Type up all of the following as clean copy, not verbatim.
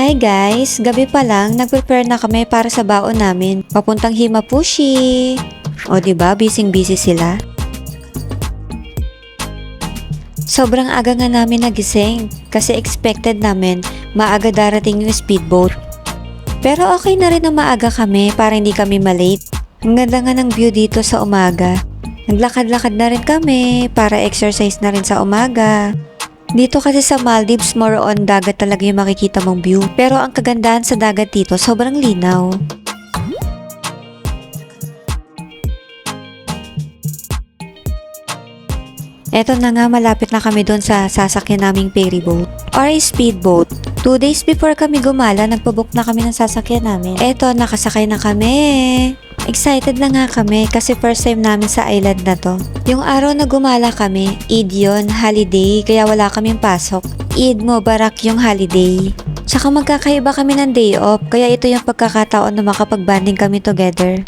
Hi guys! Gabi pa lang, nag-prepare na kami para sa baon namin. Papuntang Himapushi! O diba, busy-busy sila? Sobrang aga nga namin nagising kasi expected namin maaga darating yung speedboat. Pero okay na rin na maaga kami para hindi kami malate. Ang ganda nga ng view dito sa umaga. Naglakad-lakad na rin kami para exercise na rin sa umaga. Dito kasi sa Maldives, more on dagat talaga yung makikita mong view. Pero ang kagandahan sa dagat dito, sobrang linaw. Eto na nga, malapit na kami doon sa sasakyan naming ferry boat or speedboat. 2 days before kami gumala, nagpabook na kami ng sasakyan namin. Eto, nakasakay na kami. Excited na nga kami kasi first time namin sa island na to. Yung araw na gumala kami, Eid yun, holiday, kaya wala kaming pasok. Eid Mubarak yung holiday. Tsaka magkakaiba kami ng day off, kaya ito yung pagkakataon na makapag-banding kami together.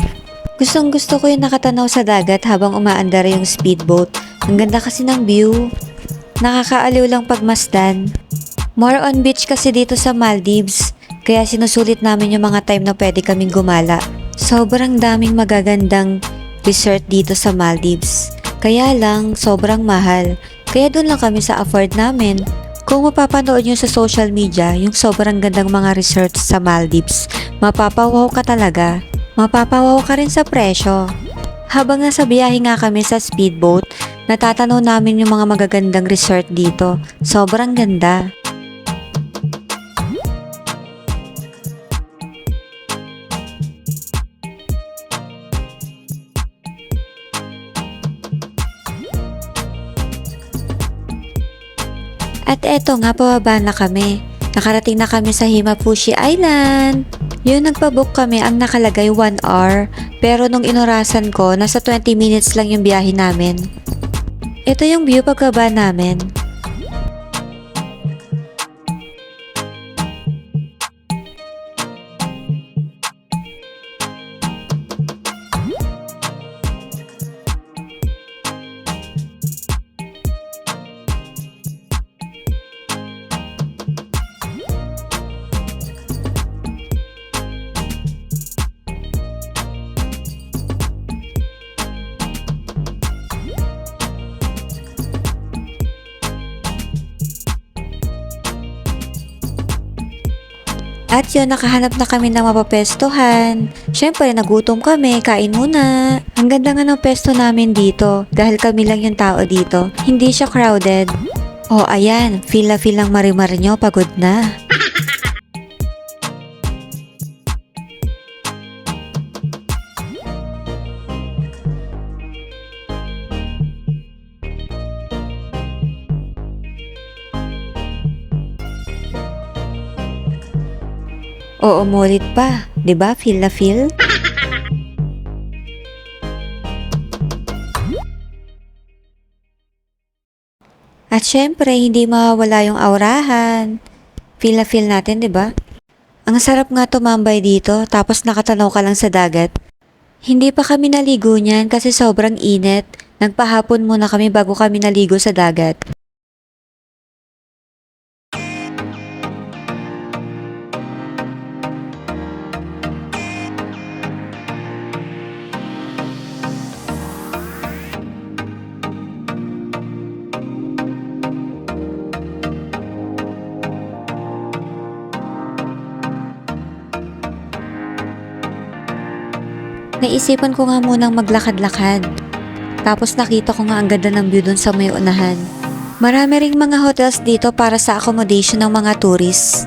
Gustong gusto ko yung nakatanaw sa dagat habang umaandar yung speedboat. Ang ganda kasi ng view. Nakakaaliw lang pagmasdan. More on beach kasi dito sa Maldives, kaya sinusulit namin yung mga time na pwede kaming gumala. Sobrang daming magagandang resort dito sa Maldives. Kaya lang, sobrang mahal. Kaya doon lang kami sa afford namin. Kung mapapanood nyo sa social media, yung sobrang gandang mga resorts sa Maldives, mapapawaw ka talaga. Mapapawaw ka rin sa presyo. Habang nasa biyahe nga kami sa speedboat, natatanaw namin yung mga magagandang resort dito. Sobrang ganda. At eto nga, pababa na kami. Nakarating na kami sa Himapushi Island. Yun, nagpabook kami, ang nakalagay 1 hour. Pero nung inorasan ko, nasa 20 minutes lang yung biyahe namin. Ito yung view pagkaba namin. At yun, nakahanap na kami ng mapapestohan. Syempre, nagutom kami, kain muna. Ang ganda nga ng pesto namin dito, dahil kami lang yung tao dito. Hindi siya crowded. Oh, ayan, feel na feel ng marimar nyo, pagod na. Oo, umulit pa. 'Di ba? Feel na feel? At syempre, hindi mawawala yung aurahan. Feel na feel natin, 'di ba? Ang sarap nga tumambay dito, tapos nakatanaw ka lang sa dagat. Hindi pa kami naligo niyan kasi sobrang init. Nagpahapon muna kami bago kami naligo sa dagat. Naisipan ko nga munang maglakad-lakad. Tapos nakita ko nga ang ganda ng view dun sa may unahan. Marami ring mga hotels dito para sa accommodation ng mga tourists.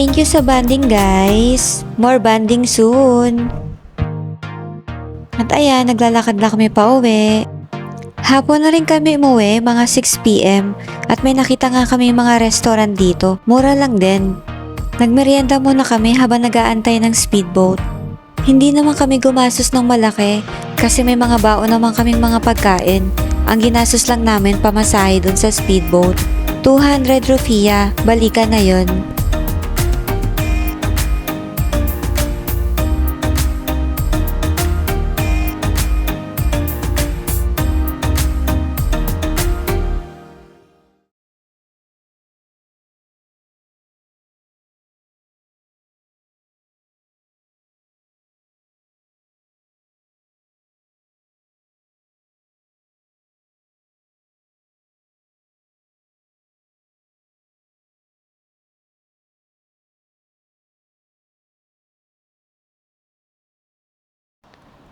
Thank you sa banding guys. More banding soon. At ayan, naglalakad na kami pa uwi. Hapon na rin kami umuwi, mga 6 p.m. At may nakita nga kami mga restaurant dito. Mura lang din. Nagmerienda muna kami habang nag-aantay ng speedboat. Hindi naman kami gumastos ng malaki kasi may mga baon naman kaming mga pagkain. Ang ginastos lang namin pamasahe dun sa speedboat. 200 rupiah, balikan na yon.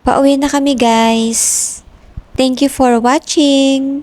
Pauwi na kami guys. Thank you for watching.